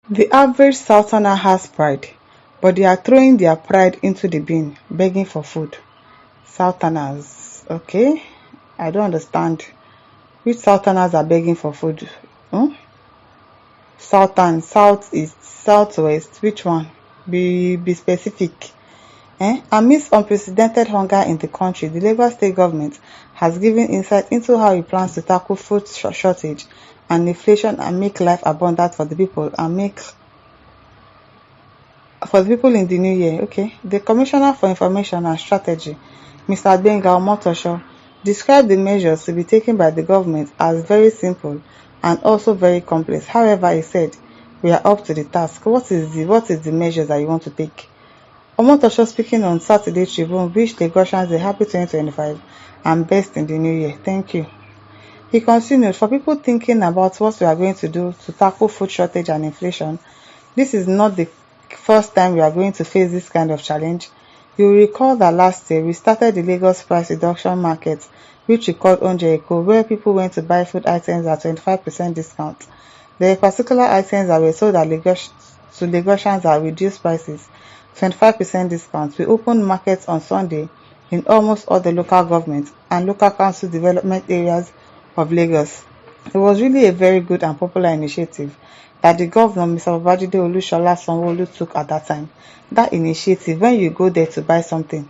The average Southerner has pride, but they are throwing their pride into the bin, begging for food. Southerners, okay? I don't understand. Which Southerners are begging for food? Hmm? Southern, southeast, southwest, which one? Be specific. Amidst unprecedented hunger in the country, the Lagos State government has given insight into how it plans to tackle food shortage and inflation and make life abundant for the people in the new year. Okay. The Commissioner for Information and Strategy, Mr. Gbenga Omotosho, described the measures to be taken by the government as very simple and also very complex. However, he said, we are up to the task. What is the measures that you want to take? Omotosho, speaking on Saturday Tribune, wished Lagosians a happy 2025 and best in the new year. Thank you. He continued, for people thinking about what we are going to do to tackle food shortage and inflation, this is not the first time we are going to face this kind of challenge. You will recall that last year we started the Lagos Price Reduction Market, which we called Oúnjẹ Èkó, where people went to buy food items at 25% discount. There were particular items that were sold to Lagosians at reduced prices, 25% discount. We opened markets on Sunday in almost all the local government and local council development areas of Lagos. It was really a very good and popular initiative that the governor, Mr. Babajide Olushola Sanwo-Olu, took at that time. That initiative, when you go there to buy something,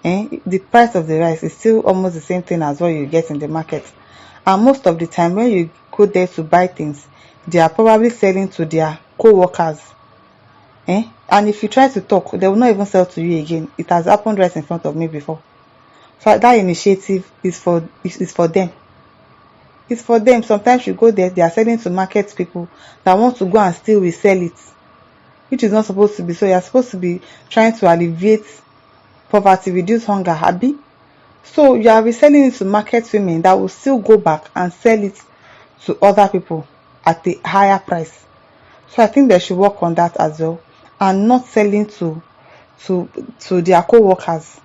the price of the rice is still almost the same thing as what you get in the market. And most of the time when you go there to buy things, they are probably selling to their co-workers. And if you try to talk, they will not even sell to you again. It has happened right in front of me before. So that initiative is for them. It's for them. Sometimes you go there, they are selling to market people that want to go and still resell it, which is not supposed to be. So you're supposed to be trying to alleviate poverty, reduce hunger, happy. So you are reselling it to market women that will still go back and sell it to other people at a higher price. So I think they should work on that as well, and not selling to their co-workers.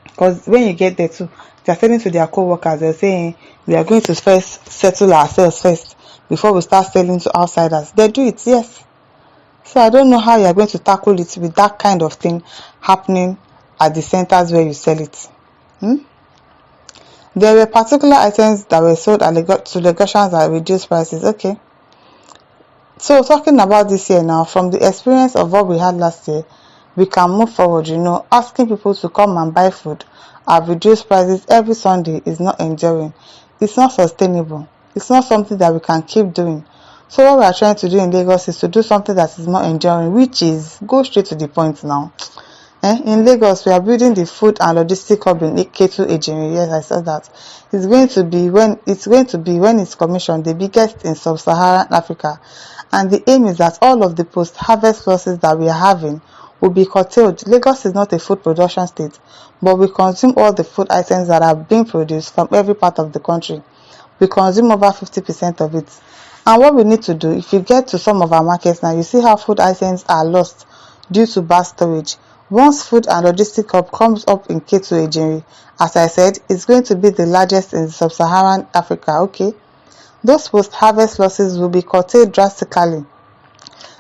Because when you get there too, they are selling to their co-workers. They're saying we are going to first settle ourselves first before we start selling to outsiders. They do it, yes. So I don't know how you are going to tackle it with that kind of thing happening at the centers where you sell it. There were particular items that were sold to Lagosians at reduced prices. Okay. So talking about this year now, from the experience of what we had last year, we can move forward. Asking people to come and buy food at reduced prices every Sunday is not enduring. It's not sustainable. It's not something that we can keep doing. So what we are trying to do in Lagos is to do something that is more enduring, which is go straight to the point now. In Lagos, we are building the food and logistic hub in Ketu Ejinri. Yes, I said that. It's going to be when it's commissioned, the biggest in sub-Saharan Africa. And the aim is that all of the post-harvest losses that we are having will be curtailed. Lagos is not a food production state, but we consume all the food items that are being produced from every part of the country. We consume over 50% of it. And what we need to do, if you get to some of our markets now, you see how food items are lost due to bad storage. Once food and logistic hub comes up in Ketu Ejinri, as I said, it's going to be the largest in sub-Saharan Africa. Okay, those post-harvest losses will be curtailed drastically.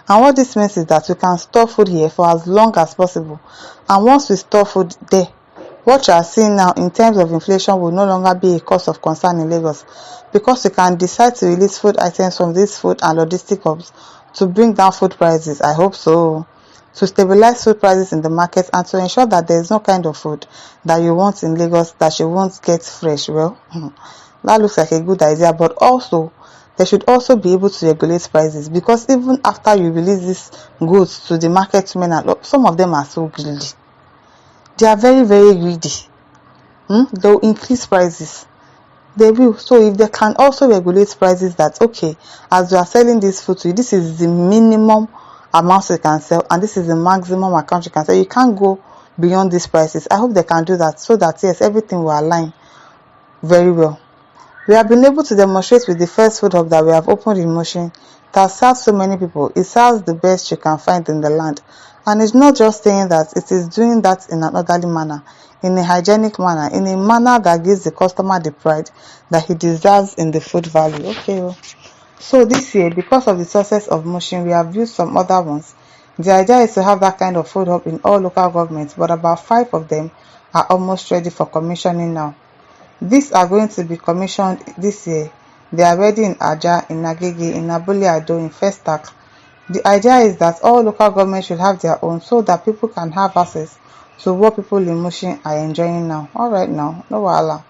And what this means is that we can store food here for as long as possible. And once we store food there, what you are seeing now in terms of inflation will no longer be a cause of concern in Lagos, because we can decide to release food items from these food and logistic hubs to bring down food prices. I hope so. To stabilize food prices in the market and to ensure that there is no kind of food that you want in Lagos that you won't get fresh. Well, that looks like a good idea, but also they should also be able to regulate prices, because even after you release these goods to the market women, some of them are so greedy. They are very, very greedy. They will increase prices. They will. So if they can also regulate prices, that okay, as you are selling this food to you, this is the minimum amount you can sell and this is the maximum amount you can sell. You can't go beyond these prices. I hope they can do that, so that yes, everything will align very well. We have been able to demonstrate with the first food hub that we have opened in Mushin that serves so many people. It serves the best you can find in the land. And it's not just saying that, it is doing that in an orderly manner, in a hygienic manner, in a manner that gives the customer the pride that he deserves in the food value. Okay. So this year, because of the success of Mushin, we have viewed some other ones. The idea is to have that kind of food hub in all local governments, but about 5 of them are almost ready for commissioning now. These are going to be commissioned this year. They are ready in Aja, in Agege, in Abule Ado, in Festac. The idea is that all local governments should have their own so that people can have access to what people in Mushin are enjoying now. Alright now, no wahala.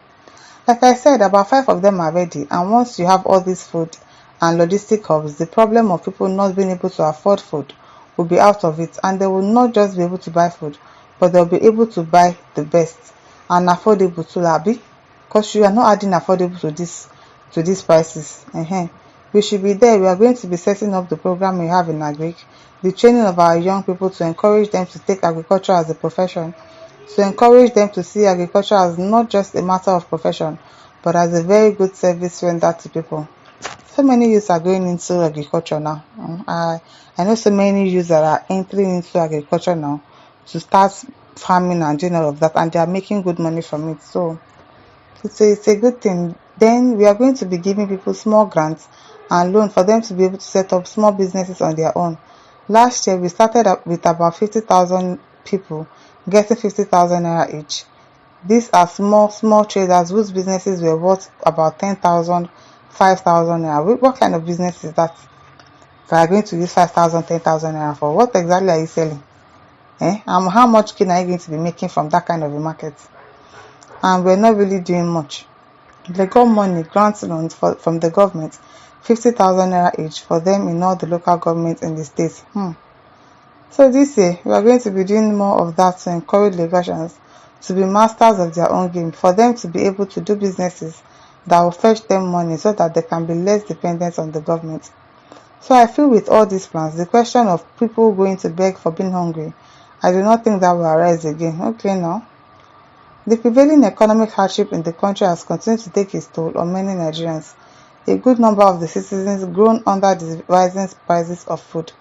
Like I said, about 5 of them are ready, and once you have all these food and logistic hubs, the problem of people not being able to afford food will be out of it, and they will not just be able to buy food, but they'll be able to buy the best and affordable too, abi? Because you are not adding affordable to these prices. We should be there. We are going to be setting up the program we have in Agric, the training of our young people to encourage them to take agriculture as a profession, to encourage them to see agriculture as not just a matter of profession, but as a very good service rendered to people. So many youths are going into agriculture now. I know so many youths that are entering into agriculture now to start farming and doing all of that, and they are making good money from it. So it's a good thing. Then we are going to be giving people small grants and loan for them to be able to set up small businesses on their own. Last year we started up with about 50,000 people getting 50,000 naira each. These are small traders whose businesses were worth about 10,000, 5,000 naira. What kind of business is that? If you are going to use 5,000, 10,000 naira for, what exactly are you selling? How much gain are you going to be making from that kind of a market? And we're not really doing much. They got money, grants loans from the government, 50,000 naira each for them in all the local governments in the state. So this year, we are going to be doing more of that to encourage Lagosians to be masters of their own game, for them to be able to do businesses that will fetch them money so that they can be less dependent on the government. So I feel with all these plans, the question of people going to beg for being hungry, I do not think that will arise again. Okay now. The prevailing economic hardship in the country has continued to take its toll on many Nigerians. A good number of the citizens groan under the rising prices of food.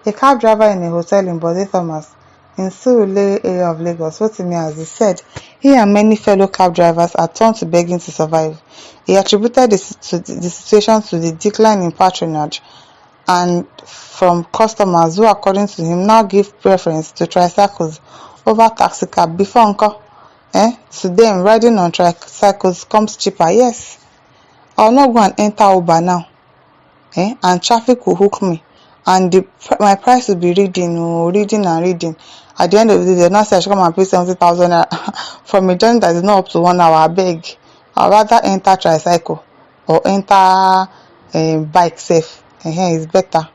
A cab driver in a hotel in Bode Thomas, in Surulere area of Lagos, Rotimi Azeez, said he and many fellow cab drivers are turned to begging to survive. He attributed the situation to the decline in patronage and from customers who, according to him, now give preference to tricycles over taxi cab. Before to them, riding on tricycles comes cheaper. Yes, I'll not go and enter Uber now, and traffic will hook me, and my price will be reading and reading. At the end of the day, they'll not say I should come and pay 70,000 from a journey that is not up to 1 hour. I beg, I'd rather enter tricycle or enter bike safe. It's better.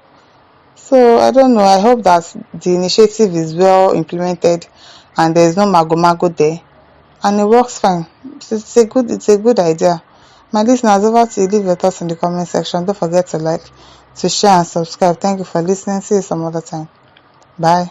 So I don't know. I hope that the initiative is well implemented and there is no mago there, and it works fine. It's a good idea. My listeners, over to you. Leave your thoughts in the comment section. Don't forget to like, to share and subscribe. Thank you for listening. See you some other time. Bye.